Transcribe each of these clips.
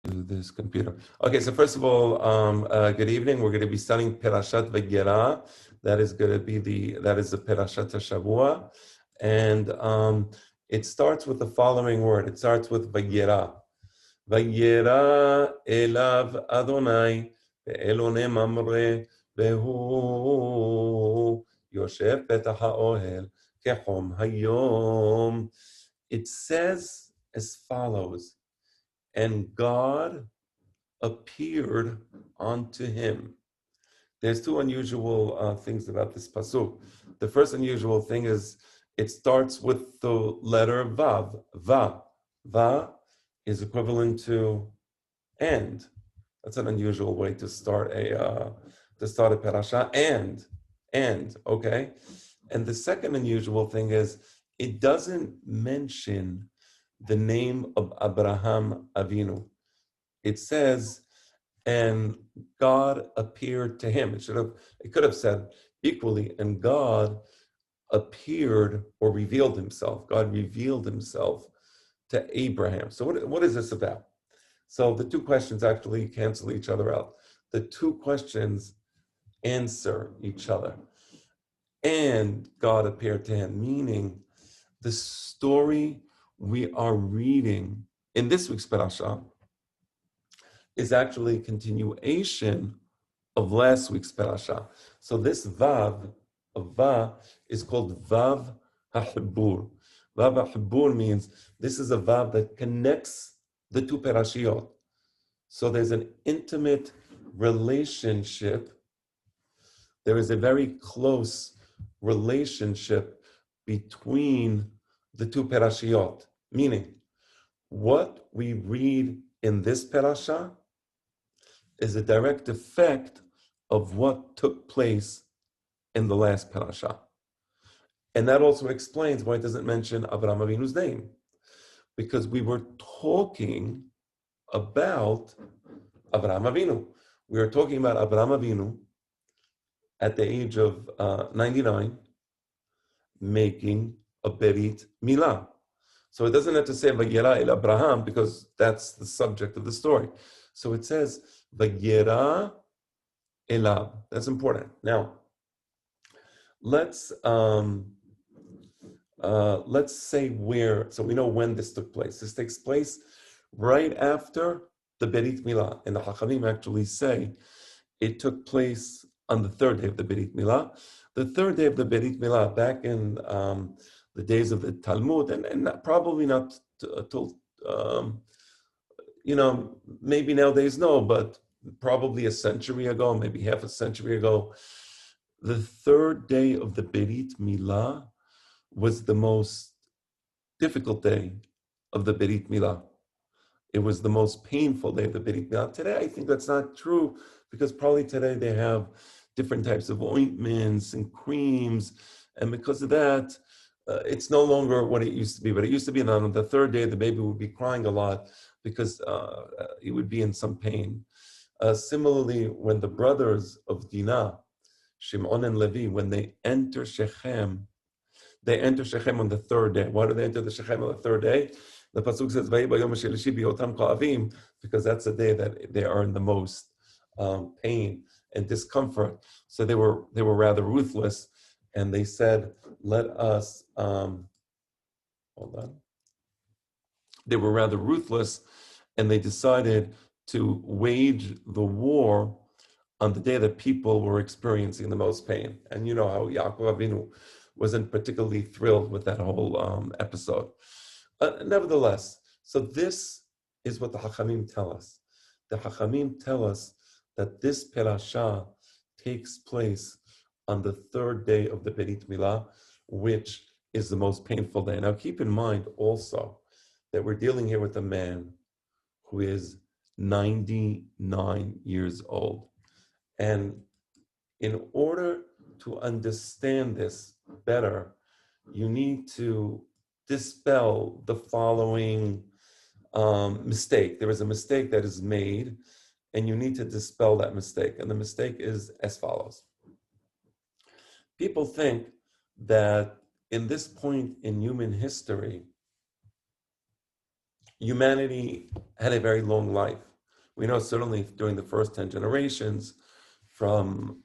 this computer. Okay, so first of all, good evening. We're going to be studying Perashat Vayera. That is going to be the Perashat Shavua, and it starts with the following word. It starts with Vayera. Vayera elav Adonai ve'elone mamre vehu yoshev petach ha'ohel kechom hayom. It says as follows. And God appeared unto him. There's two unusual things about this pasuk. The first unusual thing is it starts with the letter vav. Va. Va is equivalent to and. That's an unusual way to start a parasha. And okay. And the second unusual thing is it doesn't mention the name of Abraham Avinu. It says, and God appeared to him. It could have said equally, and God appeared or revealed himself. God revealed himself to Abraham. So what is this about? So the two questions actually cancel each other out. The two questions answer each other. And God appeared to him, meaning the story we are reading in this week's parasha is actually a continuation of last week's parasha. So this vav of va is called vav ha'hibur. Vav ha'hibur means this is a vav that connects the two parashiot. So there's an intimate relationship. There is a very close relationship between the two parashiot, meaning what we read in this parasha is a direct effect of what took place in the last parasha. And that also explains why it doesn't mention Avraham Avinu's name. Because we were talking about Avraham Avinu. We were talking about Avraham Avinu at the age of 99, making a Berit Milah. So it doesn't have to say Vayera el Abraham because that's the subject of the story. So it says Vayera elav. That's important. Now, let's say where. So we know when this took place. This takes place right after the Berit Milah, and the Hachamim actually say it took place on the third day of the Berit Milah. The third day of the Berit Milah, back in the days of the Talmud, and probably not till, maybe nowadays no, but probably a century ago, maybe half a century ago, the third day of the Berit Milah was the most difficult day of the Berit Milah. It was the most painful day of the Berit Milah. Today, I think that's not true because probably today they have different types of ointments and creams, and because of that, it's no longer what it used to be. But it used to be that on the third day, the baby would be crying a lot because he would be in some pain. Similarly, when the brothers of Dinah, Shimon and Levi, when they enter Shechem on the third day. Why do they enter the Shechem on the third day? The pasuk says, because that's the day that they are in the most pain and discomfort. So they were rather ruthless, and they said, "Let us." Hold on. They were rather ruthless, and they decided to wage the war on the day that people were experiencing the most pain. And you know how Yaakov Avinu wasn't particularly thrilled with that whole episode. Nevertheless, so this is what the Hachamim tell us. The Hachamim tell us that this parasha takes place on the third day of the Berit Milah, which is the most painful day. Now keep in mind also that we're dealing here with a man who is 99 years old. And in order to understand this better, you need to dispel the following mistake. There is a mistake that is made, and you need to dispel that mistake. And the mistake is as follows. People think that in this point in human history, humanity had a very long life. We know certainly during the first 10 generations, from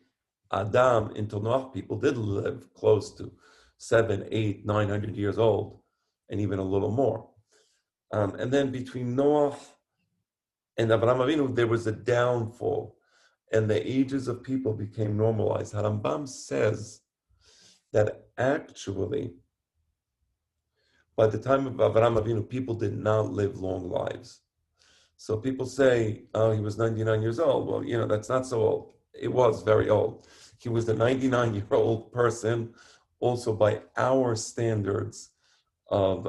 Adam until Noah, people did live close to 7, 8, 900 years old, and even a little more. And then between Noah and Abraham Avinu, there was a downfall, and the ages of people became normalized. Harambam says that actually, by the time of Abraham Avinu, people did not live long lives. So people say, oh, he was 99 years old. Well, that's not so old. It was very old. He was a 99-year-old person, also by our standards of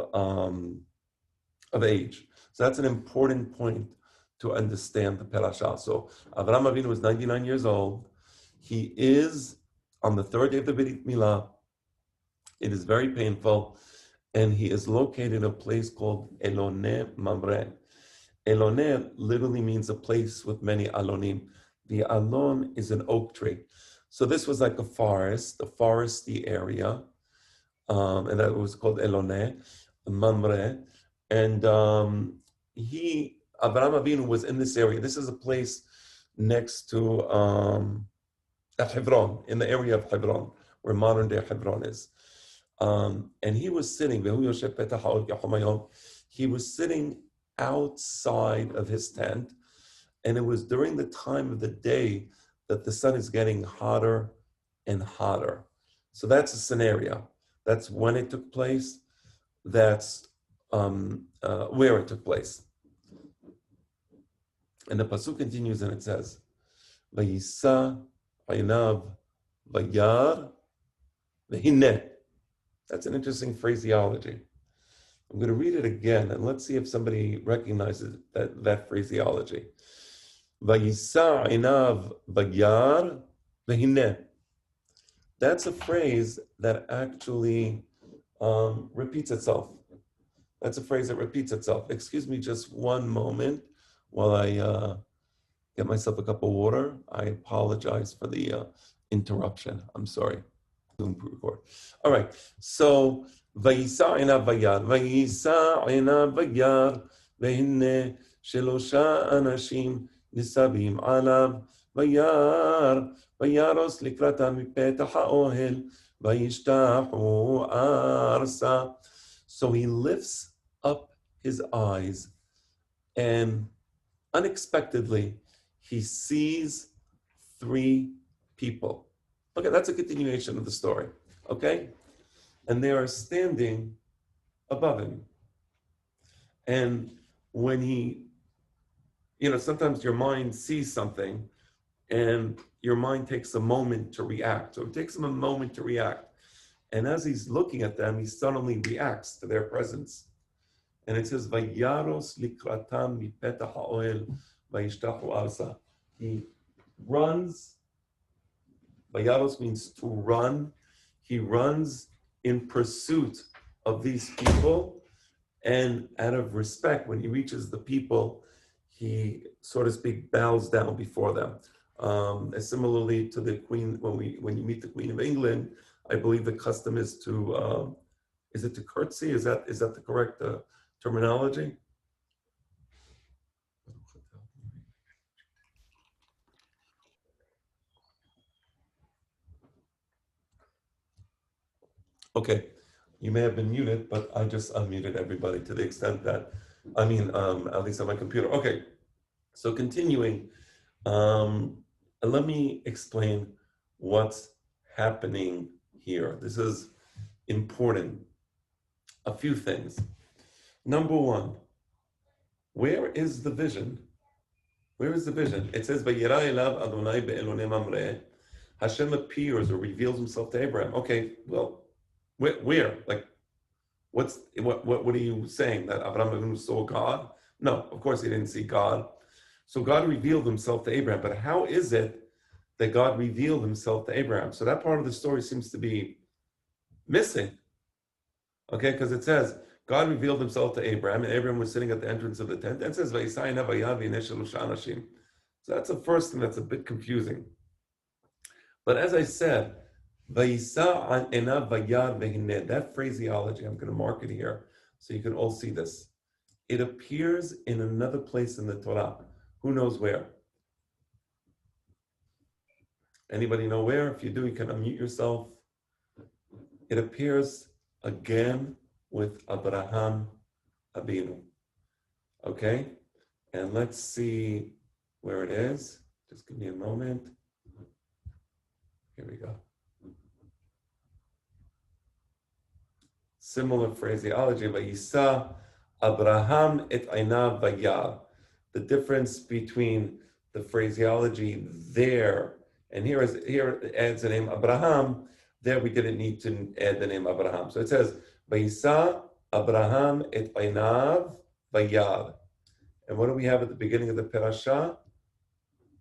age. So that's an important point to understand the parasha. So Avraham Avinu was 99 years old. He is on the third day of the Brit Milah. It is very painful, and he is located in a place called Eloneh Mamre. Eloneh literally means a place with many alonim. The alon is an oak tree. So this was like a foresty area, and that was called Eloneh Mamre. And Abraham Avinu was in this area. This is a place next to Hebron, in the area of Hebron, where modern day Hebron is. And he was sitting, he was sitting outside of his tent, and it was during the time of the day that the sun is getting hotter and hotter. So that's a scenario. That's when it took place. That's where it took place. And the pasuk continues and it says, Vayisa Einav Vayar Vehineh. That's an interesting phraseology. I'm going to read it again, and let's see if somebody recognizes that phraseology. Vayisa Einav Vayar Vehineh. That's a phrase that actually repeats itself. That's a phrase that repeats itself. Excuse me just one moment while I get myself a cup of water. I apologize for the interruption. I'm sorry. Record. All right. So, Vayisa Einav Vayar, Vayisa Einav Vayar, Vehinne Shelosha Anashim Nisabim Alav, Vayar, Vayaros Likrata Mipetach HaOhel, Vayishtahu Arsa. So he lifts up his eyes, and unexpectedly, he sees 3 people. Okay, that's a continuation of the story, okay? And they are standing above him. And when sometimes your mind sees something, and your mind takes a moment to react. So it takes him a moment to react. And as he's looking at them, he suddenly reacts to their presence. And it says, Vayaros likratam mipetach ha'oel vayishtachu arsa. He runs. Vayaros means to run. He runs in pursuit of these people. And out of respect, when he reaches the people, he, so to speak, bows down before them. Similarly to the Queen, when you meet the Queen of England, I believe the custom is to curtsy? Is that the correct terminology? Okay, you may have been muted, but I just unmuted everybody to the extent that, at least on my computer. Okay, so continuing, let me explain what's happening here. This is important. A few things. Number one, where is the vision? Where is the vision? It says, Vayera elav Adonai be'elonei mamre. Hashem appears or reveals himself to Abraham. Okay, well, where? Like, what are you saying? That Abraham Avinu saw God? No, of course he didn't see God. So God revealed himself to Abraham. But how is it that God revealed himself to Abraham? So that part of the story seems to be missing. Okay, because it says, God revealed himself to Abraham, and Abraham was sitting at the entrance of the tent. And it says, so that's the first thing that's a bit confusing. But as I said, that phraseology, I'm going to mark it here so you can all see this. It appears in another place in the Torah. Who knows where? Anybody know where? If you do, you can unmute yourself. It appears again with Abraham Abinu. Okay? And let's see where it is. Just give me a moment. Here we go. Similar phraseology, Vayisa Abraham et Einav Vayar. The difference between the phraseology there and here it adds the name Abraham. There we didn't need to add the name Abraham. So it says Vayisa Abraham et Einav Vayar. And what do we have at the beginning of the parasha?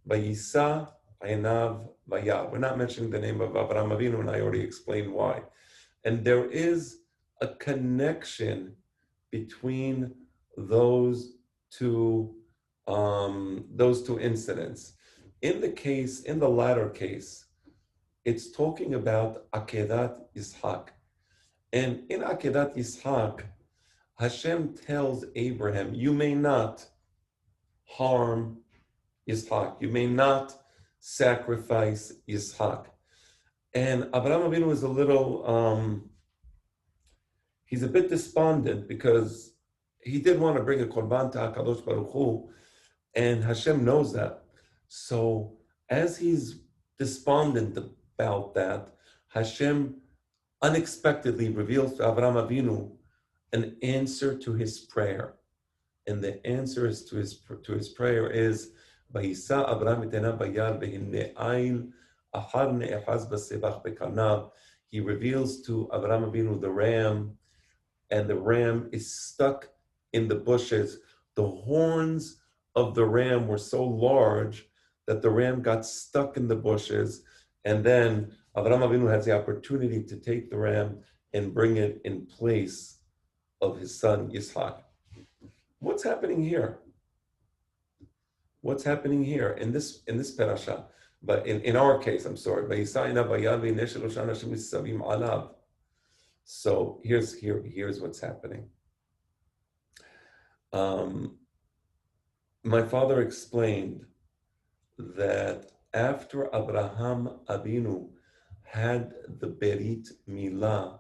Vayisa Einav Vayar. We're not mentioning the name of Abraham Avinu, and I already explained why. And there is a connection between those two incidents. In the latter case, it's talking about Akedat Yitzhak. And in Akedat Yitzhak, Hashem tells Abraham, you may not harm Yitzhak. You may not sacrifice Yitzhak. And Abraham Avinu is a little, he's a bit despondent because he did want to bring a korban to HaKadosh Baruch Hu, and Hashem knows that. So as he's despondent about that, Hashem unexpectedly reveals to Abraham Avinu an answer to his prayer. And the answer is to his prayer is Vayisa Abraham et einav vayar vehinne ayil achar ne'echaz basebach bekarnav. He reveals to Abraham Avinu the ram, and the ram is stuck in the bushes. The horns of the ram were so large that the ram got stuck in the bushes, and then Abraham Avinu has the opportunity to take the ram and bring it in place of his son Yitzhak. What's happening here? What's happening here in this parasha? But in our case, I'm sorry. So here's what's happening. My father explained that after Abraham Avinu had the Berit Milah,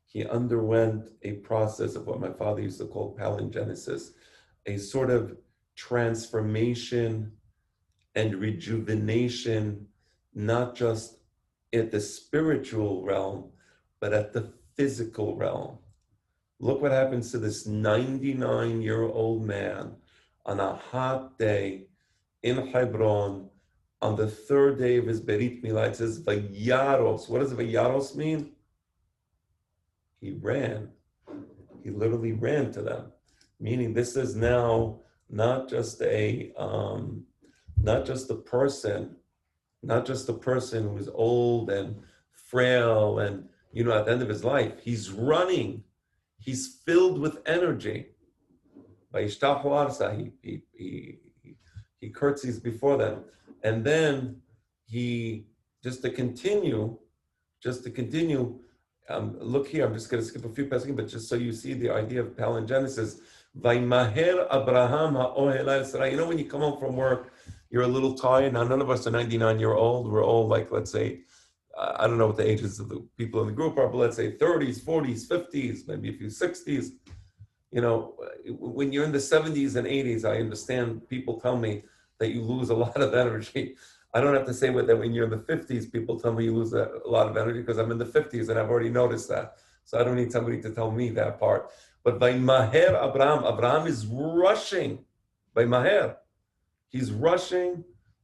he underwent a process of what my father used to call palingenesis, a sort of transformation and rejuvenation, not just at the spiritual realm, but at the physical realm. Look what happens to this 99-year-old man on a hot day in Hebron, on the third day of his Berit Milah. It says Vayaros. What does Vayaros mean? He ran. He literally ran to them. Meaning this is now not just a person who is old and frail and at the end of his life. He's running. He's filled with energy. He curtsies before them. And then he, just to continue, look here, I'm just going to skip a few passages, but just so you see the idea of palingenesis. Vaymaher Abraham ha'ohel Yisrael. When you come home from work, you're a little tired. Now, none of us are 99-year-old. We're all like, let's say, I don't know what the ages of the people in the group are, but let's say 30s, 40s, 50s, maybe a few 60s. When you're in the 70s and 80s, I understand people tell me that you lose a lot of energy. I don't have to say that when you're in the 50s, people tell me you lose a lot of energy because I'm in the 50s and I've already noticed that. So I don't need somebody to tell me that part. But by Maher Abraham is rushing. By Maher, he's rushing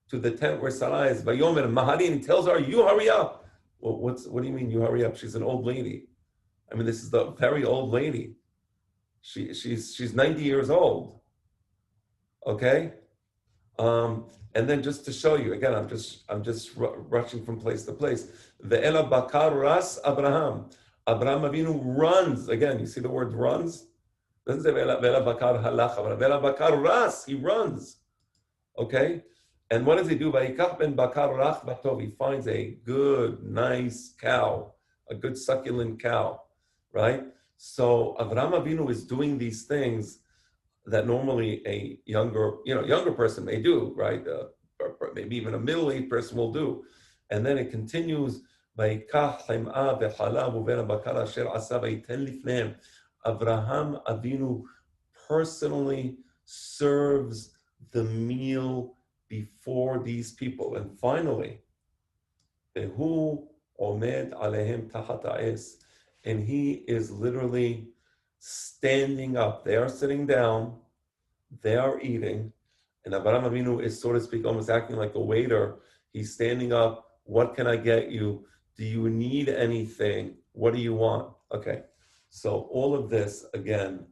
to the tent where Sarah is. Vayomer Mahali, and he tells her, "You hurry up." Well, what do you mean you hurry up? She's an old lady. I mean, this is the very old lady. She's 90 years old. Okay. And then just to show you, again, I'm just rushing from place to place. Ve'ela bakar ras Abraham. Abraham Avinu runs. Again, you see the word runs? Doesn't say ve'ela bakar halach. Ve'ela bakar ras. He runs. Okay? And what does he do? Vayikach ben bakar rach batov. He finds a good, nice cow, a good succulent cow, right? So Abraham Avinu is doing these things that normally a younger person may do, right? Or maybe even a middle-aged person will do. And then it continues, Avraham Avinu personally serves the meal before these people. And finally, Behu Omed Alehem Tachat Ha'es, and he is literally standing up. They are sitting down, they are eating, and Avraham Avinu is, so to speak, almost acting like a waiter. He's standing up. What can I get you? Do you need anything? What do you want? Okay. So all of this, again,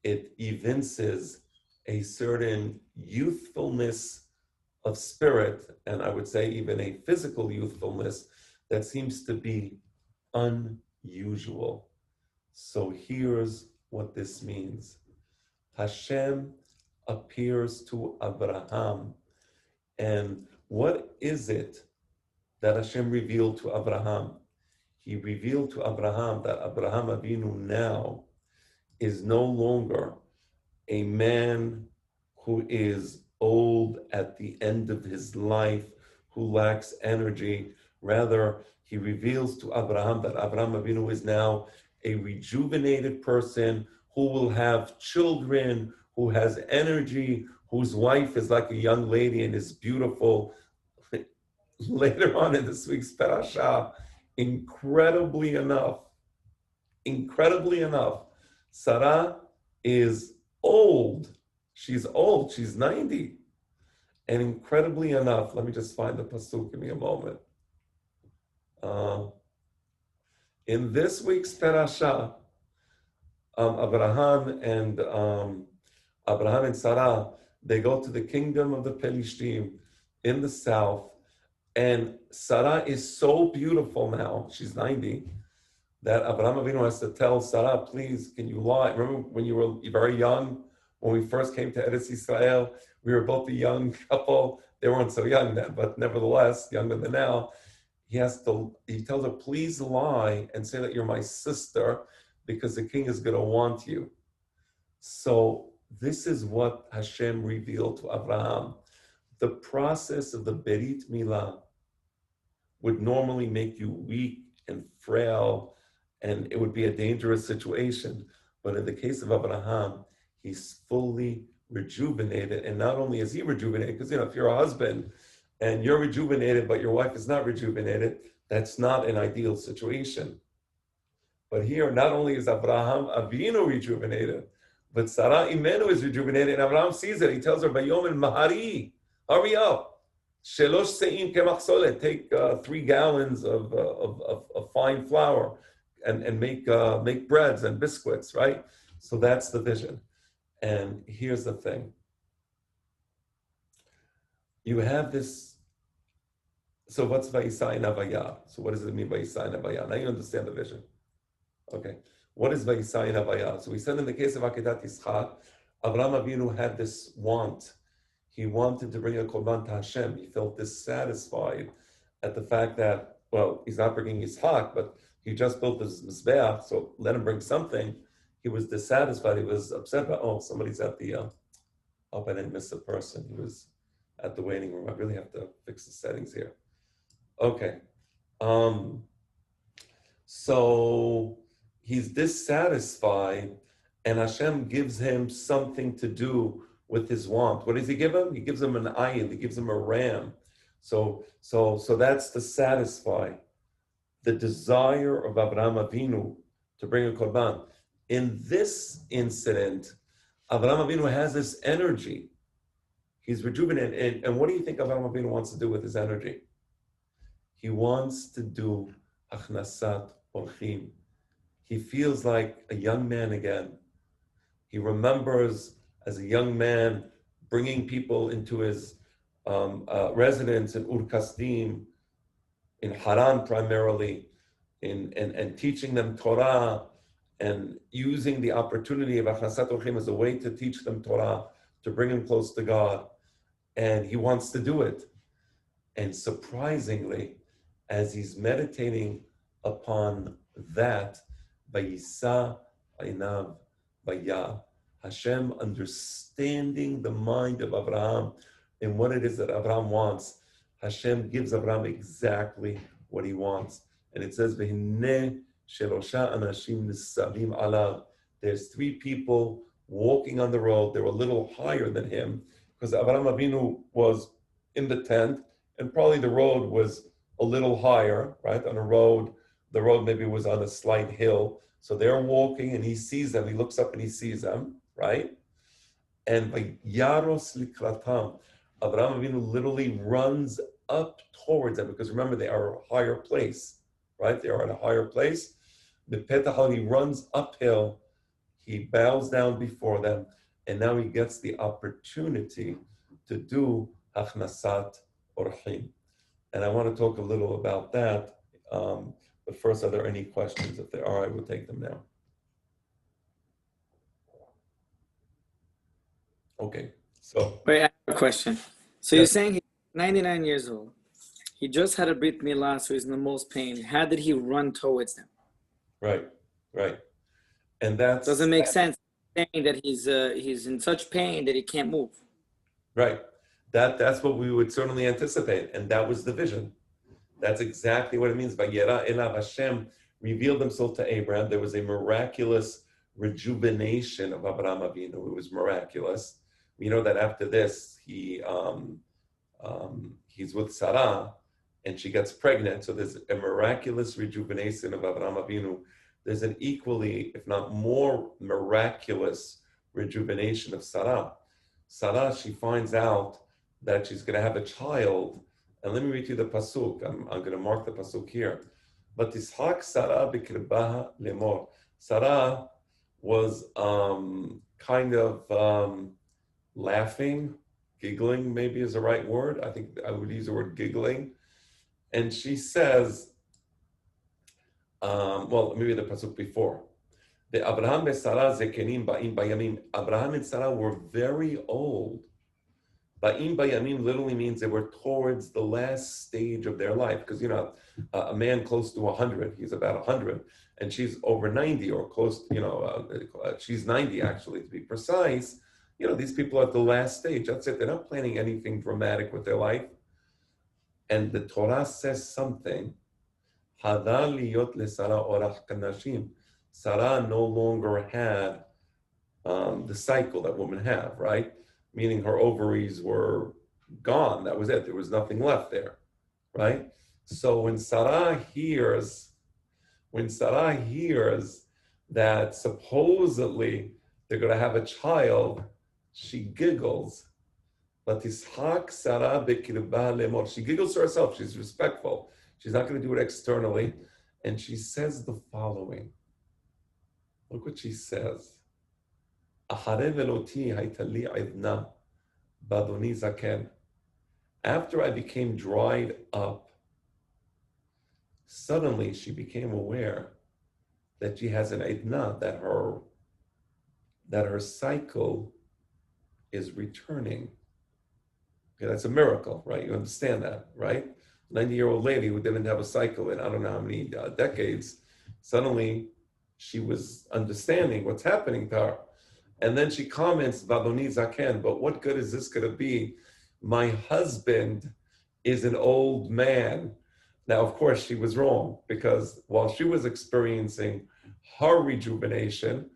it evinces a certain youthfulness of spirit, and I would say even a physical youthfulness that seems to be unusual. So here's what this means. Hashem appears to Abraham. And what is it that Hashem revealed to Abraham? He revealed to Abraham that Abraham Avinu now is no longer a man who is old at the end of his life, who lacks energy. Rather, he reveals to Abraham that Abraham Avinu is now a rejuvenated person who will have children, who has energy, whose wife is like a young lady and is beautiful. Later on in this week's parasha, incredibly enough, Sarah is old. She's old. She's 90. And incredibly enough, let me just find the pasuk. Give me a moment. In this week's parasha, Abraham and Sarah, they go to the kingdom of the Pelishtim in the south, and Sarah is so beautiful now. She's 90. That Abraham Avinu has to tell Sarah, please, can you lie? Remember when you were very young, when we first came to Eretz Yisrael, we were both a young couple. They weren't so young then, but nevertheless, younger than now. He tells her, please lie and say that you're my sister because the king is going to want you. So this is what Hashem revealed to Abraham. The process of the Berit Milah would normally make you weak and frail, and it would be a dangerous situation. But in the case of Abraham, he's fully rejuvenated. And not only is he rejuvenated, because if you're a husband and you're rejuvenated, but your wife is not rejuvenated, that's not an ideal situation. But here, not only is Abraham Avinu rejuvenated, but Sarah Imenu is rejuvenated, and Abraham sees it. He tells her, Bayom el Mahari, hurry up. Shelosh se'im kemach solet, take 3 gallons of fine flour and make breads and biscuits, right? So that's the vision. And here's the thing. You have this, so what's Vayisai and Havaya? So what does it mean, Vayisai and Havaya? Now you understand the vision. Okay. What is Vayisai and Havaya? So we said in the case of Akedat Yitzchak, Avraham Avinu had this want. He wanted to bring a korban to Hashem. He felt dissatisfied at the fact that, well, he's not bringing Yitzchak, but he just built this Mizbeach, so let him bring something. He was dissatisfied. He was upset about, somebody's at the, I didn't miss a person. He was at the waiting room. I really have to fix the settings here. Okay. So he's dissatisfied, and Hashem gives him something to do with his want. What does he give him? He gives him an ayin. He gives him a ram. So that's to satisfy the desire of Avraham Avinu to bring a korban. In this incident, Avraham Avinu has this energy. He's rejuvenated. And what do you think Avraham Avinu wants to do with his energy? He wants to do achnasat orchim. He feels like a young man again. He remembers as a young man bringing people into his residence in Ur Kasdim, in Haran primarily, and teaching them Torah and using the opportunity of Achnasat Orchim as a way to teach them Torah, to bring them close to God. And he wants to do it. And surprisingly, as he's meditating upon that, Vayisa Einav Vaya, Hashem understanding the mind of Abraham and what it is that Abraham wants. Hashem gives Abraham exactly what he wants. And it says, "V'hineh shelosha anashim nisavim alav." There's three people walking on the road. They're a little higher than him because Abraham Avinu was in the tent, and probably the road was a little higher, right? On a road, the road maybe was on a slight hill. So they're walking, and he sees them. He looks up and he sees them, right? And Vayaros likratam, Abraham Avinu literally runs up towards them because remember they are a higher place, right? They are at a higher place. The petahal, he runs uphill. He bows down before them, and now he gets the opportunity to do Hachnasat Orchim. And I want to talk a little about that. But first, are there any questions? If there are, I will take them now. Okay, so. Wait, I have a question. So yes. You're saying he's 99 years old. He just had a Brit Milah, so he's in the most pain. How did he run towards them? Right. And that doesn't make sense. Saying that he's in such pain that he can't move. Right. That's what we would certainly anticipate, and that was the vision. That's exactly what it means. Vayera elav, Hashem revealed himself to Abraham. There was a miraculous rejuvenation of Abraham Avinu. It was miraculous. We know that after this, he's with Sarah, and she gets pregnant. So there's a miraculous rejuvenation of Abraham Avinu. There's an equally, if not more, miraculous rejuvenation of Sarah. Sarah, she finds out that she's going to have a child. And let me read you the pasuk. I'm going to mark the pasuk here. But Ishak Sarah b'kirbaha lemor. Sarah was kind of laughing, giggling maybe is the right word. I think I would use the word giggling. And she says, well, maybe the pasuk before. The Abraham and Sarah zekenim ba'im bayamim. Abraham and Sarah were very old. Ba'im bayamim literally means they were towards the last stage of their life. Because, you know, a man close to 100, he's about 100, and she's over 90 or close, you know, she's 90 actually to be precise. You know, these people are at the last stage. That's it. They're not planning anything dramatic with their life. And the Torah says something. Hadar liyot leSarah orach kanashim. Sarah no longer had the cycle that women have, right? Meaning her ovaries were gone. That was it. There was nothing left there, right? So when Sarah hears that supposedly they're going to have a child, she giggles. But Ishak Sarah b'kirba lemor. She giggles to herself. She's respectful. She's not going to do it externally. And she says the following. Look what she says. After I became dried up, suddenly she became aware that she has an idna, that her cycle is returning. Okay, that's a miracle, right? You understand that, right? 90-year-old lady who didn't have a cycle in I don't know how many decades, suddenly she was understanding what's happening to her. And then she comments, Vadoni Zaken, but what good is this going to be? My husband is an old man. Now, of course, she was wrong, because while she was experiencing her rejuvenation,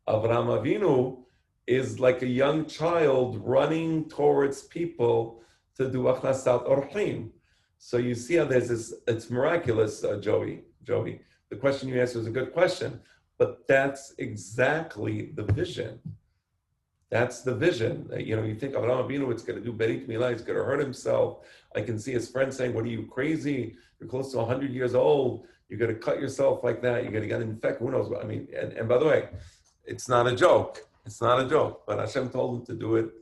Avraham Avinu is like a young child running towards people to do Achnasat Orchim. So you see how there's this, it's miraculous, Joey. The question you asked was a good question, but that's exactly the vision. That's the vision. You know, you think Avraham Avinu, it's going to do Berit Milah, he's going to hurt himself. I can see his friends saying, what are you, crazy? You're close to 100 years old. You're going to cut yourself like that. You're going to get infected. Who knows what? I mean, and by the way, it's not a joke. It's not a joke. But Hashem told him to do it.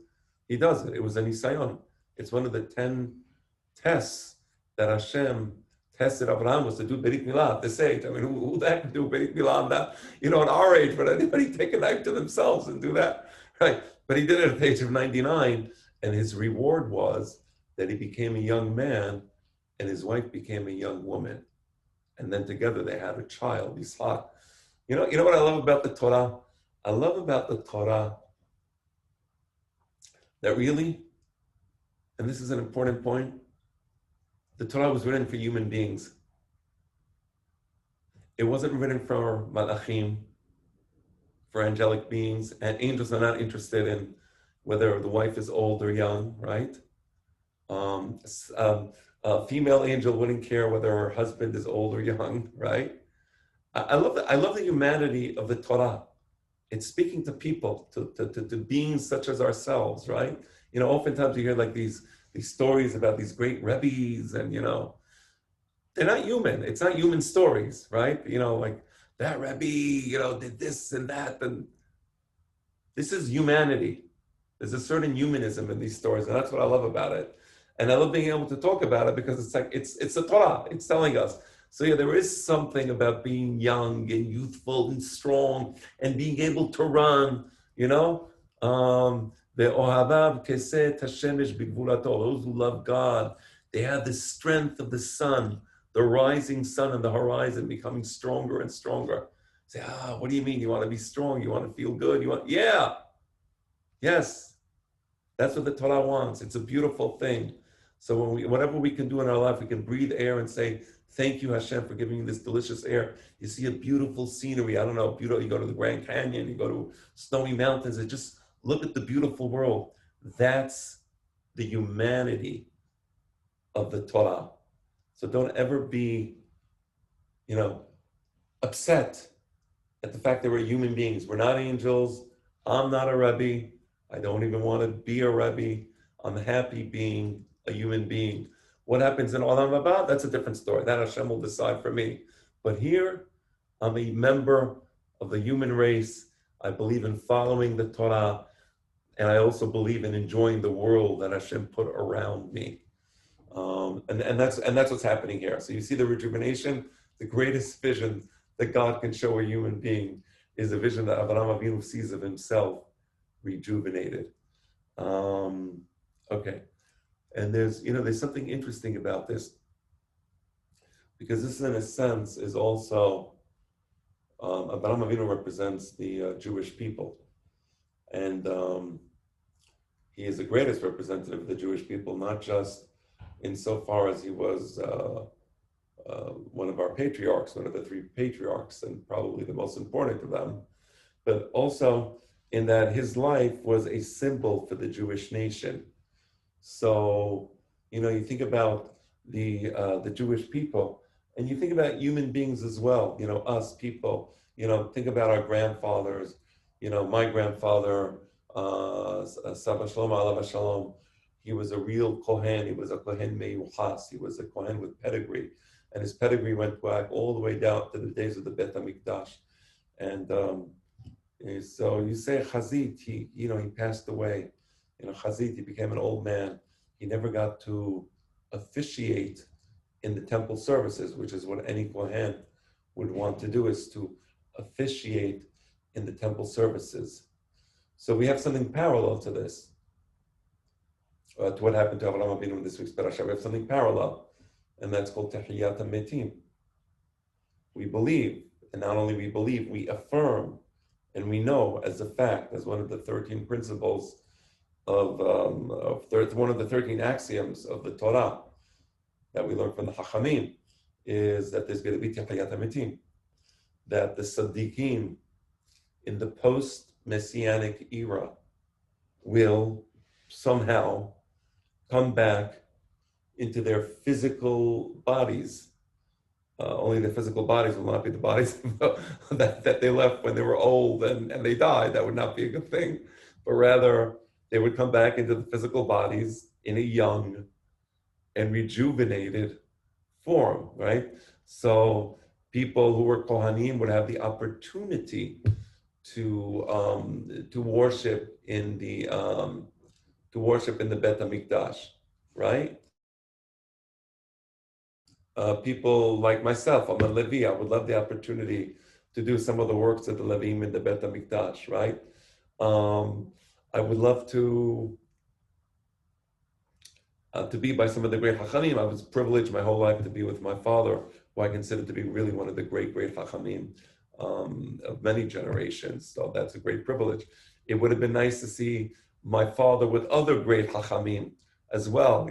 He does it. It was an Nisayon. It's one of the 10 tests that Hashem tested Abraham, was to do Berit Milah at this age. I mean, who the heck can do Berit Milah on that? You know, at our age, but anybody take a knife to themselves and do that? Right. But he did it at the age of 99, and his reward was that he became a young man and his wife became a young woman. And then together they had a child, Yitzhak. You know what I love about the Torah? I love about the Torah that really, and this is an important point, the Torah was written for human beings. It wasn't written for malachim, for angelic beings, and angels are not interested in whether the wife is old or young, right? Um, a female angel wouldn't care whether her husband is old or young, right? I love the humanity of the Torah. It's speaking to people, to beings such as ourselves, right? You know, oftentimes you hear like these stories about these great rebbes, and you know, they're not human. It's not human stories, right? You know, like that rebbe, you know, did this and that, and this is humanity. There's a certain humanism in these stories, and that's what I love about it. And I love being able to talk about it because it's like it's the Torah. It's telling us. So yeah, there is something about being young and youthful and strong and being able to run. You know, the ohavav keset hashemesh b'gvulato. Those who love God, they have the strength of the sun, the rising sun on the horizon, becoming stronger and stronger. Say, what do you mean? You want to be strong? You want to feel good? Yeah. Yes, that's what the Torah wants. It's a beautiful thing. So whatever we can do in our life, we can breathe air and say, thank you, Hashem, for giving you this delicious air. You see a beautiful scenery. I don't know, beautiful. You go to the Grand Canyon, you go to snowy mountains, and just look at the beautiful world. That's the humanity of the Torah. So don't ever be, you know, upset at the fact that we're human beings. We're not angels. I'm not a Rebbe. I don't even want to be a Rebbe. I'm happy being a human being. What happens in Olam Haba? That's a different story. That Hashem will decide for me. But here, I'm a member of the human race. I believe in following the Torah, and I also believe in enjoying the world that Hashem put around me. And that's what's happening here. So you see the rejuvenation, the greatest vision that God can show a human being is a vision that Avraham Avinu sees of himself rejuvenated. Okay, and there's something interesting about this, because this in a sense is also Avraham Avinu represents the Jewish people, and he is the greatest representative of the Jewish people, not just insofar as he was one of our patriarchs, one of the three patriarchs, and probably the most important of them, but also in that his life was a symbol for the Jewish nation. So, you think about the Jewish people, and you think about human beings as well, us people, think about our grandfathers, my grandfather, Saba Shlomo Alav Shalom, he was a real Kohen, he was a Kohen Meyuchas, he was a Kohen with pedigree, and his pedigree went back all the way down to the days of the Bet HaMikdash. And so you say Chazit, he passed away. Chazit, he became an old man. He never got to officiate in the temple services, which is what any Kohen would want to do, is to officiate in the temple services. So we have something parallel to this, to what happened to Avraham Avinu in this week's parasha. We have something parallel, and that's called Tehiyat HaMetim. We believe, and not only we believe, we affirm, and we know as a fact, as one of the 13 principles of one of the 13 axioms of the Torah that we learn from the Chachamim, is that there's going to be Tehiyat HaMetim, that the Tzaddikim in the post-Messianic era will somehow come back into their physical bodies. Only the physical bodies will not be the bodies that they left when they were old and they died. That would not be a good thing. But rather, they would come back into the physical bodies in a young and rejuvenated form, right? So people who were Kohanim would have the opportunity to worship in the Bet HaMikdash, right? People like myself, I'm a Levi, I would love the opportunity to do some of the works of the Levim in the Bet HaMikdash, right? I would love to be by some of the great Chachamim. I was privileged my whole life to be with my father, who I consider to be really one of the great Chachamim of many generations. So that's a great privilege. It would have been nice to see my father with other great Chachamim as well.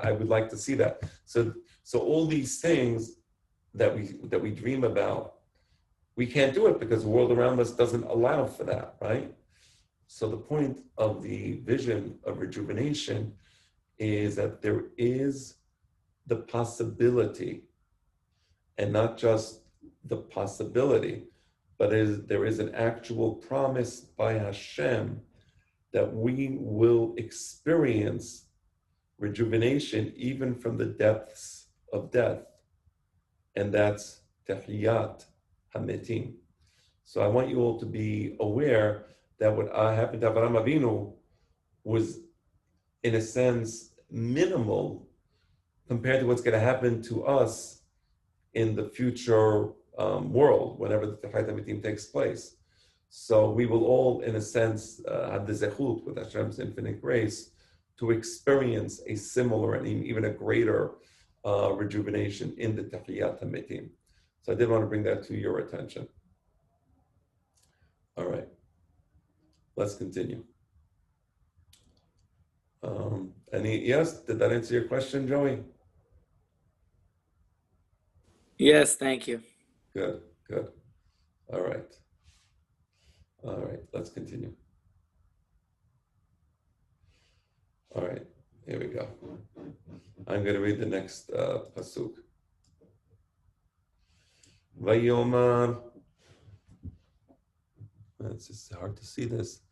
I would like to see that. So all these things that we dream about, we can't do it because the world around us doesn't allow for that, right? So the point of the vision of rejuvenation is that there is the possibility, and not just the possibility, but there is an actual promise by Hashem that we will experience rejuvenation even from the depths of death. And that's Tehiyat HaMetim. So I want you all to be aware that what happened to Avraham Avinu was, in a sense, minimal compared to what's going to happen to us in the future world, whenever the Tehiyat HaMetim takes place. So we will all, in a sense, have the zechut with Hashem's infinite grace to experience a similar and even a greater rejuvenation in the Tehiyat HaMetim. So I did want to bring that to your attention. All right, let's continue. Yes, did that answer your question, Joey? Yes, thank you. Good. All right, let's continue. All right, here we go. I'm going to read the next pasuk. Vayomar. It's just hard to see this.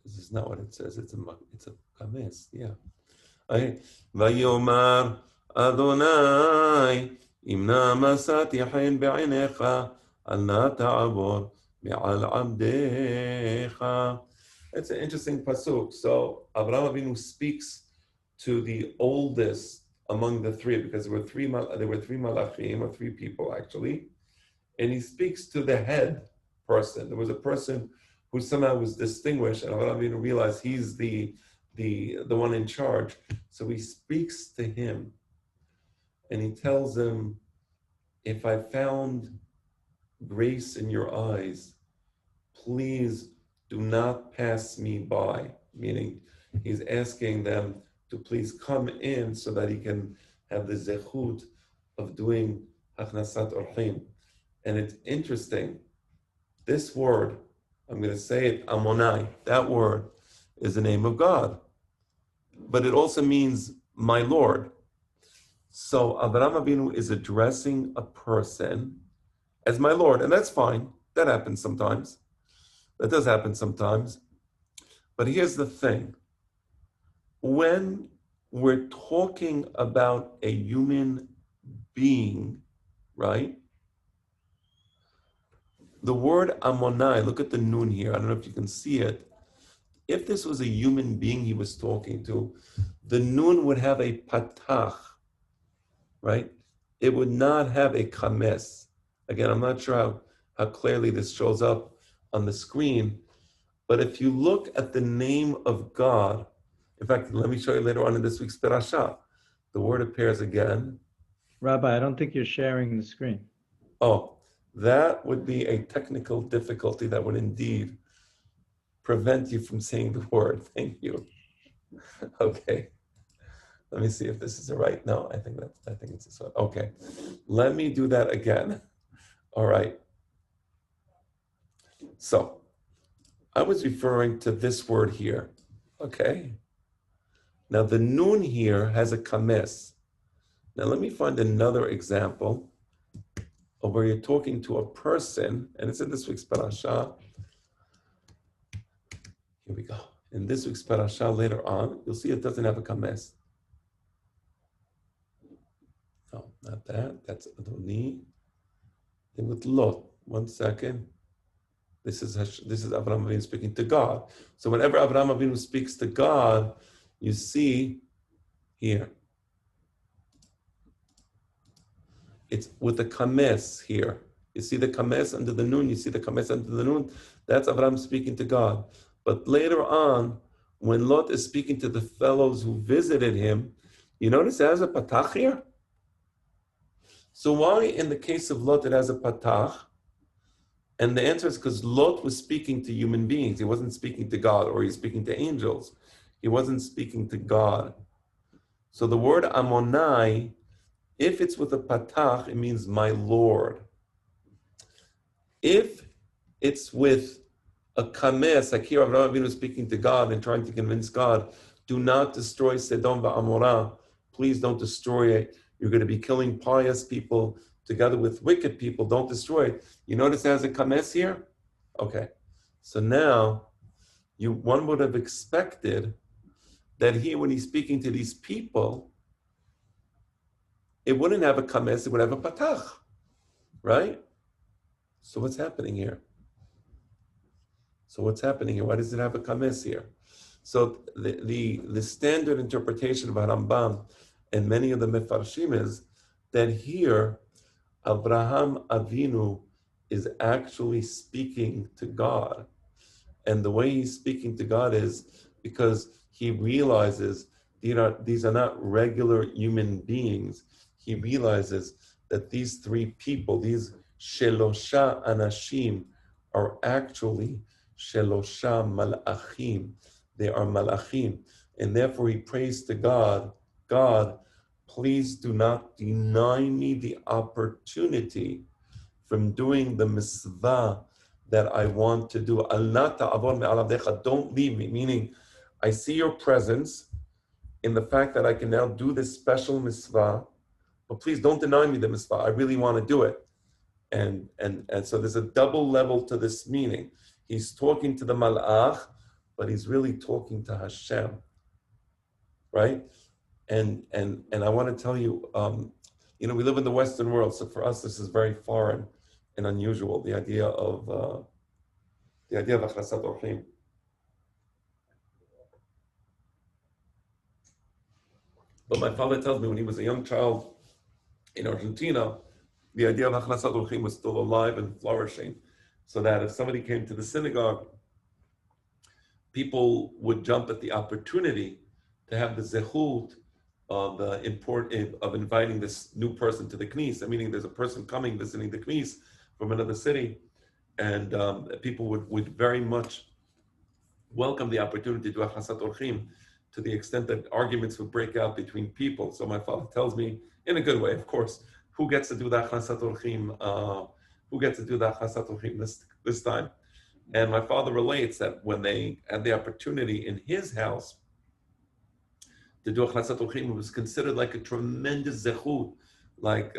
This is not what it says. It's a kames. Yeah. Vayomar Adonai imna masati hain be'ainecha al na ta'abor me'al abdecha. It's an interesting pasuk. So Avraham Avinu speaks to the oldest among the three, because there were three malachim, or three people actually, and he speaks to the head person. There was a person who somehow was distinguished, and Avraham Avinu realized he's the one in charge. So he speaks to him, and he tells him, if I found grace in your eyes, please do not pass me by. Meaning, he's asking them to please come in so that he can have the zechut of doing hachnasat orchim. And it's interesting, this word, I'm going to say it, Amonai, that word is the name of God. But it also means my Lord. So Avraham Avinu is addressing a person as my Lord, and that's fine. That happens sometimes. That does happen sometimes. But here's the thing. When we're talking about a human being, right? The word Amonai, look at the nun here. I don't know if you can see it. If this was a human being he was talking to, the nun would have a patach, right? It would not have a kames. Again, I'm not sure how clearly this shows up on the screen, but if you look at the name of God, in fact, let me show you later on in this week's Parashah, the word appears again. Rabbi, I don't think you're sharing the screen. Oh, that would be a technical difficulty that would indeed prevent you from saying the word. Thank you. Okay. Let me see if this is the right. No, I think it's this one. Okay. Let me do that again. All right. So I was referring to this word here. Okay. Now the nun here has a kames. Now let me find another example of where you're talking to a person, and it's in this week's parasha. Here we go. In this week's parasha later on, you'll see it doesn't have a kames. No, not that. That's Adoni. Then with Lot. 1 second. This is Avraham Avinu speaking to God. So whenever Avraham Avinu speaks to God, you see here. It's with the kames here. You see the kames under the nun. You see the kames under the nun. That's Avraham speaking to God. But later on, when Lot is speaking to the fellows who visited him, you notice it has a patach here? So why in the case of Lot it has a patach? And the answer is because Lot was speaking to human beings. He wasn't speaking to God, or he's speaking to angels. He wasn't speaking to God. So the word Amonai, if it's with a patach, it means my Lord. If it's with a kames, like here Avraham Avinu speaking to God and trying to convince God, do not destroy Sedom va'Amorah. Please don't destroy it. You're going to be killing pious people together with wicked people. Don't destroy it. You notice it has a kames here? Okay. So now, one would have expected that here, when he's speaking to these people, it wouldn't have a kames, it would have a patach, right? So what's happening here? Why does it have a kames here? So the standard interpretation of Rambam and many of the Mefarshim is that here, Abraham Avinu is actually speaking to God. And the way he's speaking to God is because he realizes these are not regular human beings. He realizes that these three people, these Shelosha Anashim, are actually Shelosha Malachim. They are Malachim. And therefore he prays to God, God, please do not deny me the opportunity from doing the mitzvah that I want to do. Don't leave me, meaning I see your presence in the fact that I can now do this special mitzvah, but please don't deny me the mitzvah. I really want to do it. And so there's a double level to this meaning. He's talking to the malach, but he's really talking to Hashem, right? And I want to tell you, we live in the Western world, so for us this is very foreign and unusual. The idea of achnasat orchim. But my father tells me when he was a young child in Argentina, the idea of achnasat orchim was still alive and flourishing, so that if somebody came to the synagogue, people would jump at the opportunity to have the zechut of inviting this new person to the knis. Meaning there's a person coming visiting the knis from another city, and people would very much welcome the opportunity to do achnasat orchim, to the extent that arguments would break out between people. So my father tells me, in a good way, of course, who gets to do the achnasat orchim? Who gets to do the achnasat orchim this time? And my father relates that when they had the opportunity in his house to do achnasat orchim, it was considered like a tremendous zechut. Like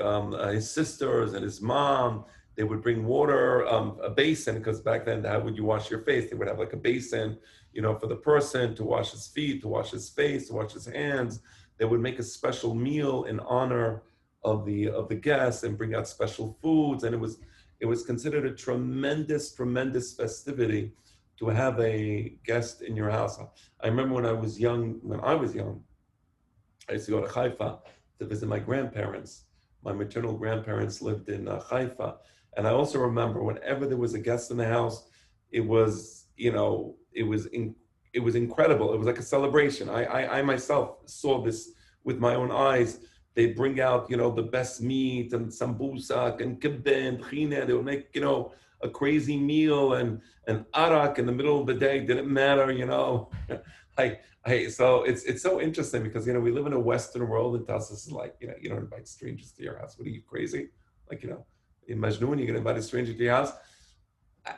his sisters and his mom, they would bring water, a basin, because back then, how would you wash your face? They would have like a basin, for the person to wash his feet, to wash his face, to wash his hands. They would make a special meal in honor of the guests and bring out special foods. And it was considered a tremendous, tremendous festivity to have a guest in your house. I remember when I was young, I used to go to Haifa to visit my grandparents. My maternal grandparents lived in Haifa. And I also remember whenever there was a guest in the house, it was incredible. It was like a celebration. I myself saw this with my own eyes. They'd bring out, the best meat and sambusak and kibbeh and chine. They would make, a crazy meal and arak in the middle of the day. Didn't matter, So it's so interesting because, we live in a Western world, and Tassos is like, you don't invite strangers to your house. What are you, crazy? Like, in Majnun, you're going to invite a stranger to your house.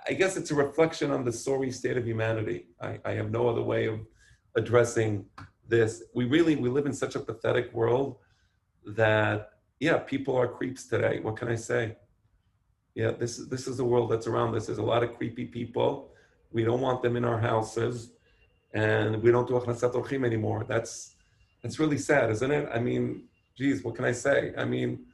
I guess it's a reflection on the sorry state of humanity. I have no other way of addressing this. We live in such a pathetic world that, people are creeps today. What can I say? This is the world that's around us. There's a lot of creepy people. We don't want them in our houses, and we don't do achnasat orchim anymore. That's really sad, isn't it? I mean, geez, what can I say? I mean,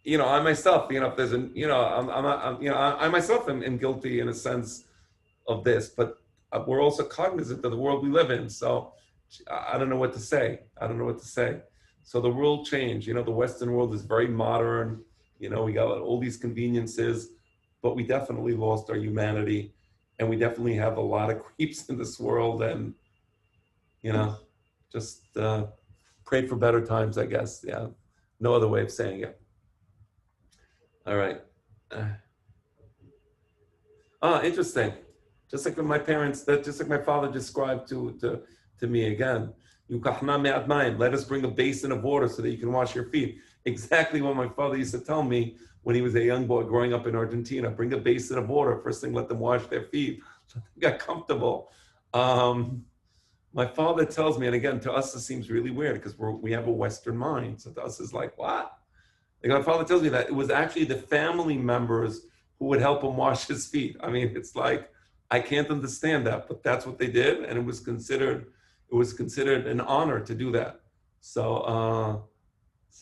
I myself, if there's I myself am guilty in a sense of this, but we're also cognizant of the world we live in. So I don't know what to say. So the world changed. The Western world is very modern. We got all these conveniences, but we definitely lost our humanity, and we definitely have a lot of creeps in this world. And just pray for better times, I guess. Yeah, no other way of saying it. All right. Interesting. Just like my parents, just like my father described to to me again. Let us bring a basin of water so that you can wash your feet. Exactly what my father used to tell me when he was a young boy growing up in Argentina. Bring a basin of water. First thing, let them wash their feet. So they got comfortable. My father tells me, and again, to us, this seems really weird because we have a Western mind. So to us, it's like, what? Like my father tells me that it was actually the family members who would help him wash his feet. I mean, it's like, I can't understand that, but that's what they did. And it was considered an honor to do that. So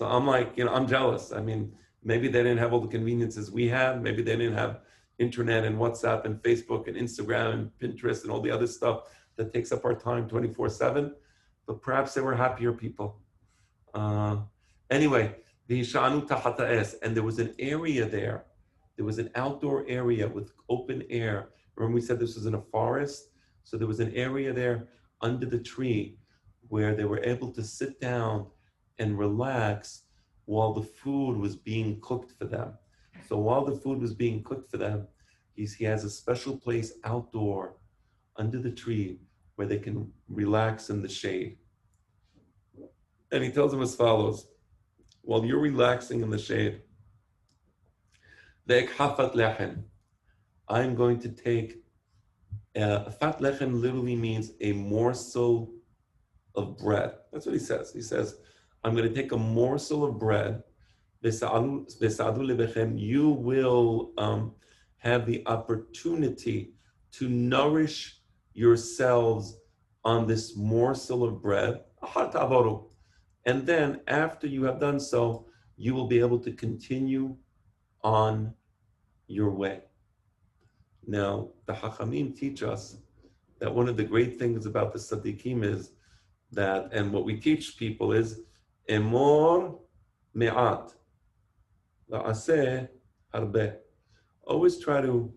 I'm like, I'm jealous. I mean, maybe they didn't have all the conveniences we have. Maybe they didn't have internet and WhatsApp and Facebook and Instagram and Pinterest and all the other stuff that takes up our time 24/7. But perhaps they were happier people. Anyway, and there was an area there. There was an outdoor area with open air. Remember we said this was in a forest? So there was an area there under the tree where they were able to sit down and relax while the food was being cooked for them. So while the food was being cooked for them, he has a special place outdoor under the tree where they can relax in the shade. And he tells them as follows: while you're relaxing in the shade, I'm going to take fat lechem literally means a morsel of bread. That's what he says. He says, I'm going to take a morsel of bread. You will have the opportunity to nourish yourselves on this morsel of bread. And then after you have done so, you will be able to continue on your way. Now, the Hachamim teach us that one of the great things about the Tzaddikim is that, and what we teach people is, Emor me'at, la'aseh harbeh. Always try to,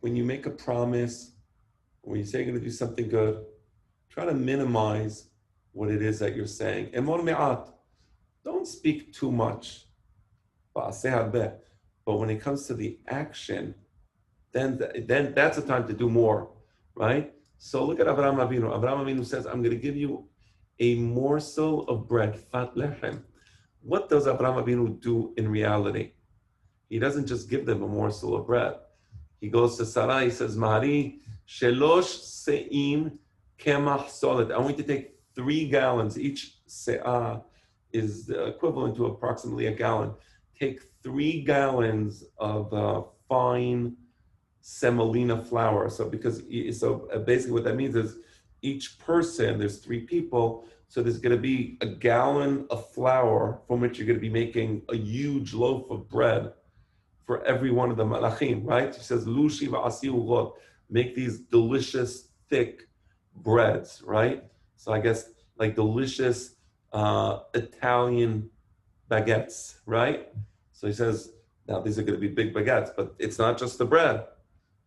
when you make a promise, when you say you're going to do something good, try to minimize what it is that you're saying. Emor me'at, don't speak too much. La'aseh harbeh. But when it comes to the action, then that's the time to do more, right? So look at Avraham Avinu. Avraham Avinu says, I'm going to give you a morsel of bread, fat lechem. What does Avraham Avinu do in reality? He doesn't just give them a morsel of bread. He goes to Sarah, he says, Mahari, shelosh se'im kemach solid. I want you to take 3 gallons. Each se'ah is equivalent to approximately a gallon. Take 3 gallons of fine semolina flour. So basically what that means is each person, there's 3 people, so there's going to be a gallon of flour from which you're going to be making a huge loaf of bread for every one of the malachim, right? He says, Lushi va'asi urot, make these delicious, thick breads, right? So I guess like delicious Italian baguettes, right? So he says, now these are going to be big baguettes, but it's not just the bread.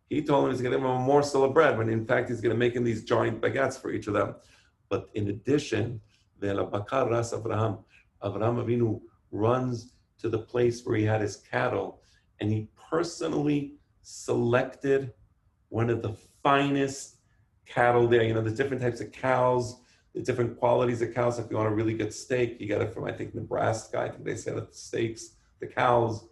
He told him he's going to give him a morsel of bread, when in fact he's going to make him these giant baguettes for each of them. But in addition, Avraham Avinu runs to the place where he had his cattle, and he personally selected one of the finest cattle there. You know, there's different types of cows, there's different qualities of cows. If you want a really good steak, you get it from, I think, Nebraska. I think they say that the cows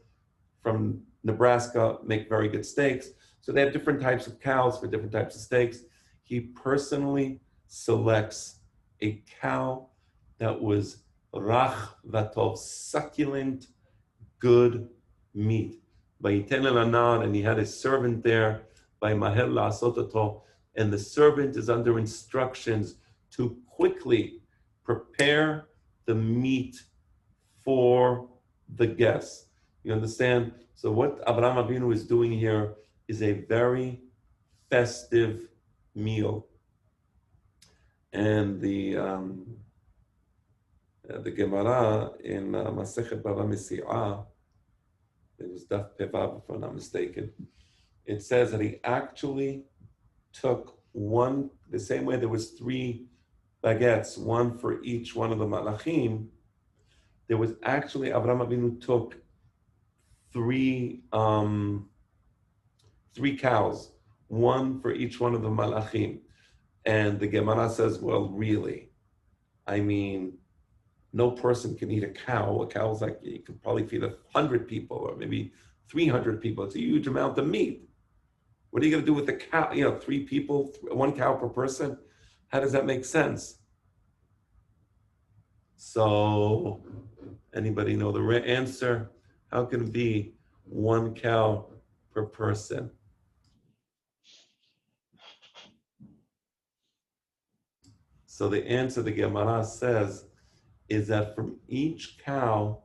from Nebraska make very good steaks. So they have different types of cows for different types of steaks. He personally selects a cow that was rach vatov, succulent, good meat. And he had a servant there, by maher la'asot, and the servant is under instructions to quickly prepare the meat for the guests. You understand? So what Avraham Avinu is doing here is a very festive meal. And the Gemara in Masechet Bava Mesi'ah, it was Daf Pevav, if I'm not mistaken, it says that he actually took one, the same way there was 3 baguettes, one for each one of the malachim, there was actually, Avraham Avinu took 3 cows, one for each one of the malachim. And the Gemara says, well, really, I mean, no person can eat a cow. A cow is like, you could probably feed 100 people or maybe 300 people. It's a huge amount of meat. What are you going to do with the cow? 3 people, 1 cow per person? How does that make sense? So, anybody know the answer? How can it be 1 cow per person? So the answer the Gemara says is that from each cow,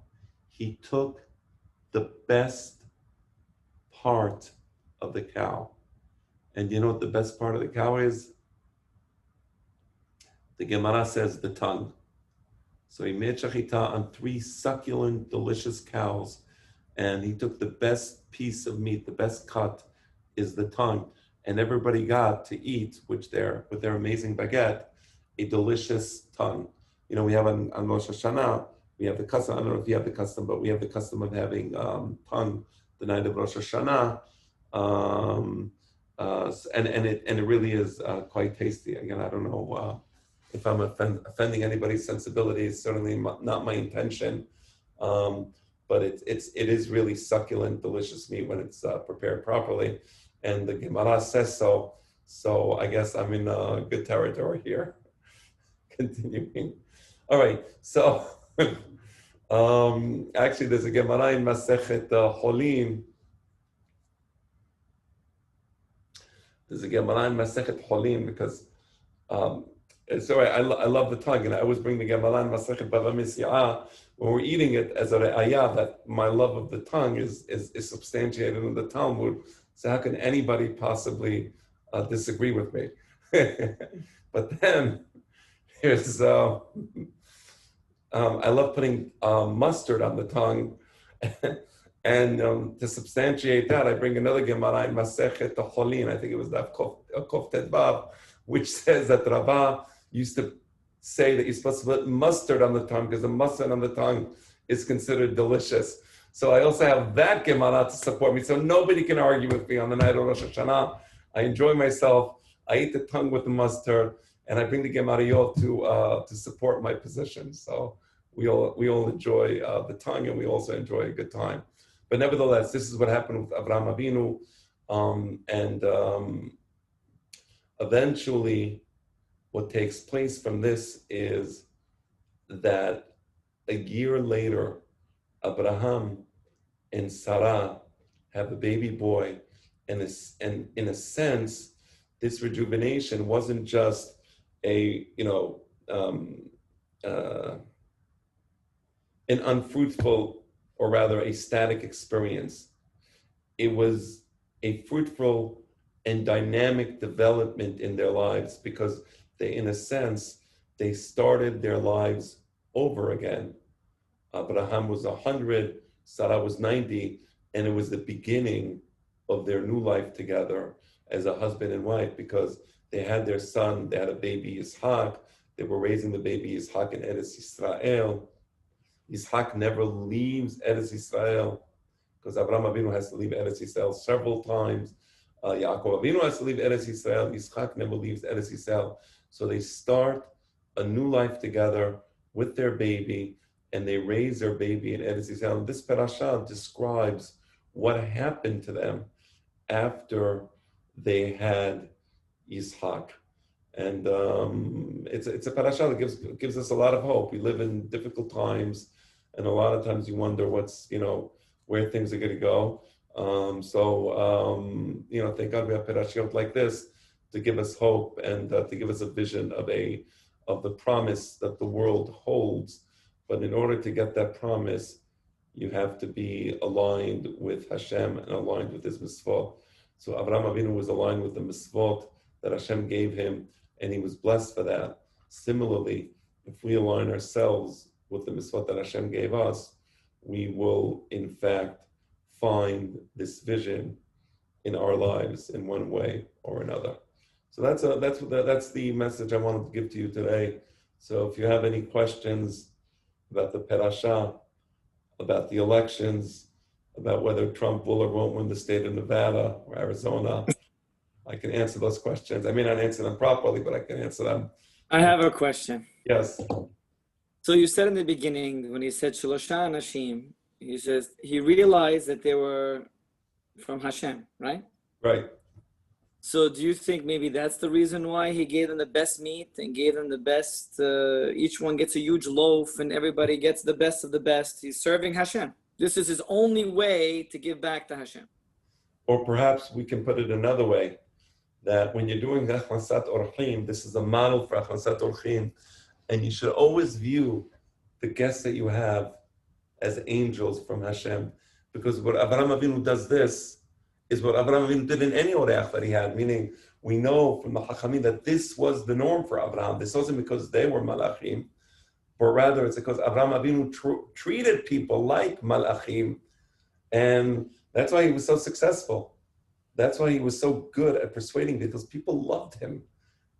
he took the best part of the cow. And you know what the best part of the cow is? The Gemara says the tongue. So he made shechita on 3 succulent, delicious cows, and he took the best piece of meat, the best cut is the tongue, and everybody got to eat, with their amazing baguette, a delicious tongue. We have on Rosh Hashanah, we have the custom, I don't know if you have the custom, but we have the custom of having tongue the night of Rosh Hashanah, and it really is quite tasty. Again, I don't know if I'm offending anybody's sensibilities, certainly not my intention. But it is really succulent, delicious meat when it's prepared properly. And the Gemara says so. So I guess I'm in good territory here. Continuing. All right. So actually, there's a Gemara in Masechet Cholin. There's a Gemara in Masechet Cholin because sorry, I love the tongue, and I always bring the Gemara in Masechet Bava Metzia when we're eating it as a re'ayah that my love of the tongue is substantiated in the Talmud. So how can anybody possibly disagree with me? But then here's I love putting mustard on the tongue, and to substantiate that, I bring another Gemara in Masechet Cholin. I think it was Daf Kof Tet Vav, which says that Rava used to say that you're supposed to put mustard on the tongue because the mustard on the tongue is considered delicious. So I also have that Gemara to support me. So nobody can argue with me on the night of Rosh Hashanah. I enjoy myself. I eat the tongue with the mustard, and I bring the Gemariyot to support my position. So we all enjoy the tongue, and we also enjoy a good time. But nevertheless, this is what happened with Avraham Avinu, and eventually, what takes place from this is that a year later, Abraham and Sarah have a baby boy, and in a sense, this rejuvenation wasn't just an unfruitful, or rather a static experience. It was a fruitful and dynamic development in their lives because they, in a sense, they started their lives over again. Abraham was 100, Sarah was 90, and it was the beginning of their new life together as a husband and wife because they had their son, they had a baby, Yitzhak. They were raising the baby Yitzhak in Eretz Yisrael. Yitzhak never leaves Eretz Yisrael because Abraham Avinu has to leave Eretz Yisrael several times. Yaakov Avinu has to leave Eretz Yisrael. Yitzhak never leaves Eretz Yisrael. So they start a new life together with their baby, and they raise their baby in Eretz Yisrael. And this parasha describes what happened to them after they had Yitzhak. And it's a parasha that gives us a lot of hope. We live in difficult times, and a lot of times you wonder where things are going to go. Thank God we have parashiyot like this to give us hope and to give us a vision of the promise that the world holds. But in order to get that promise, you have to be aligned with Hashem and aligned with His mitzvot. So Avraham Avinu was aligned with the mitzvot that Hashem gave him, and he was blessed for that. Similarly, if we align ourselves with the mitzvot that Hashem gave us, we will, in fact, find this vision in our lives in one way or another. So that's the message I wanted to give to you today. So if you have any questions about the parasha, about the elections, about whether Trump will or won't win the state of Nevada or Arizona, I can answer those questions. I may not answer them properly, but I can answer them. I have a question. Yes. So you said in the beginning, when he said Shalosha Anashim, he says he realized that they were from Hashem, right? Right. So do you think maybe that's the reason why he gave them the best meat and gave them the best, each one gets a huge loaf and everybody gets the best of the best? He's serving Hashem. This is his only way to give back to Hashem. Or perhaps we can put it another way, that when you're doing Achlasat Orchim, this is a model for Achlasat Orchim, and you should always view the guests that you have as angels from Hashem, because what Avraham Avinu does this is what Avraham Avinu did in any Oreach that he had, meaning we know from the Chachamim that this was the norm for Avraham. This wasn't because they were Malachim, but rather it's because Avraham Avinu treated people like Malachim, and that's why he was so successful. That's why he was so good at persuading, because people loved him.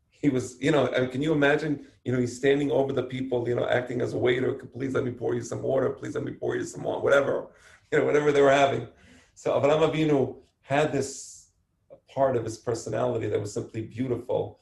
He was, I mean, can you imagine, he's standing over the people, acting as a waiter, please let me pour you some water, please let me pour you some water, whatever, whatever they were having. So Avraham Avinu had this part of his personality that was simply beautiful.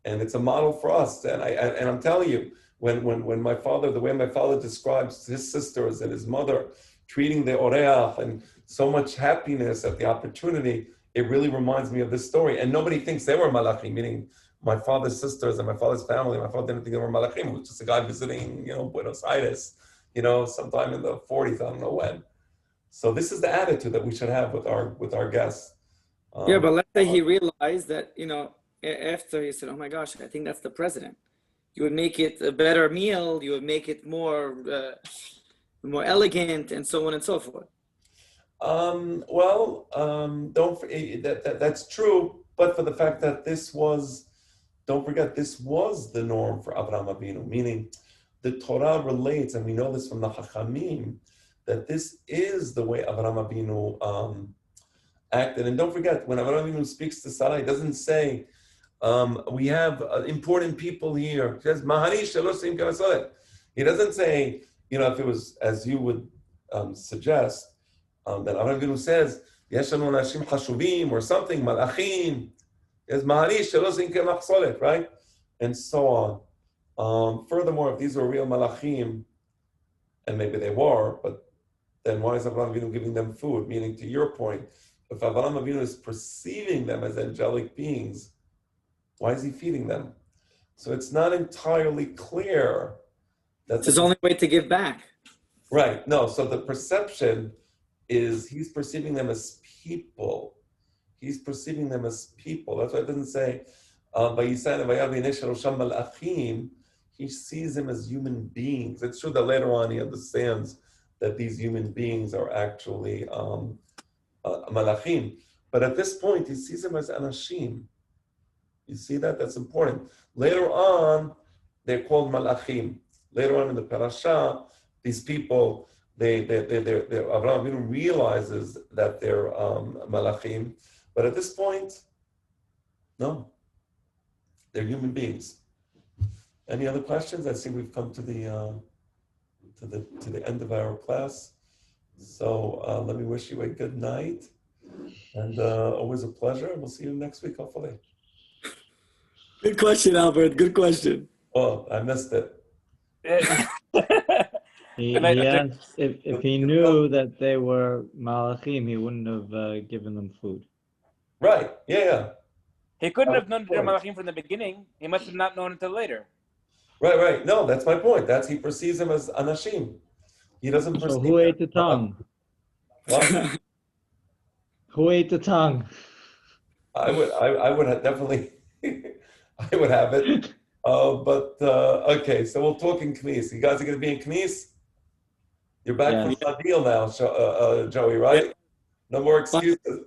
And it's a model for us. And I'm telling you, when my father, the way my father describes his sisters and his mother treating the oreach and so much happiness at the opportunity, it really reminds me of this story. And nobody thinks they were malachim, meaning my father's sisters and my father's family. My father didn't think they were malachim. It was just a guy visiting, Buenos Aires, sometime in the 40s, I don't know when. So this is the attitude that we should have with our guests. Yeah, but let's say he realized that, after he said, oh my gosh, I think that's the president. You would make it a better meal. You would make it more elegant, and so on and so forth. Don't forget that's true, but for the fact that don't forget, this was the norm for Avraham Avinu, meaning the Torah relates, and we know this from the Chachamim, that this is the way Avraham Avinu acted. And don't forget, when Avraham Avinu speaks to Sarah, he doesn't say, we have important people here. He says, Maharish Elohim Kavasolet. He doesn't say, if it was as you would suggest, that Avraham Avinu says, Yeshanu Nashim Hashuvim or something, Malachim. There's Maharish Elohim Kavasolet, right? And so on. Furthermore, if these were real Malachim, and maybe they were, but then why is Avraham Avinu giving them food? Meaning, to your point, if Avraham Avinu is perceiving them as angelic beings, why is he feeding them? So it's not entirely clear. That's his only way to give back. Right. No, so the perception is he's perceiving them as people. He's perceiving them as people. That's why it doesn't say, he sees them as human beings. It's true that later on he understands that these human beings are actually malachim. But at this point, he sees them as anashim. You see that? That's important. Later on, they're called malachim. Later on in the parasha, these people, Avraham Avinu realizes that they're malachim. But at this point, no, they're human beings. Any other questions? I see we've come to the end of our class. So let me wish you a good night, and always a pleasure. We'll see you next week, hopefully. Good question, Albert. Good question. Oh, I missed it. He asked if he knew that they were malachim, he wouldn't have given them food. Right. Yeah. He couldn't have known they're malachim from the beginning. He must have not known until later. Right. No, that's my point. He perceives them as anashim. He doesn't perceive. So who ate the tongue? What? Who ate the tongue? I would have definitely. I would have it. But okay, so we'll talk in Knis. You guys are going to be in Knis? You're back from the deal now, Joey, right? No more excuses.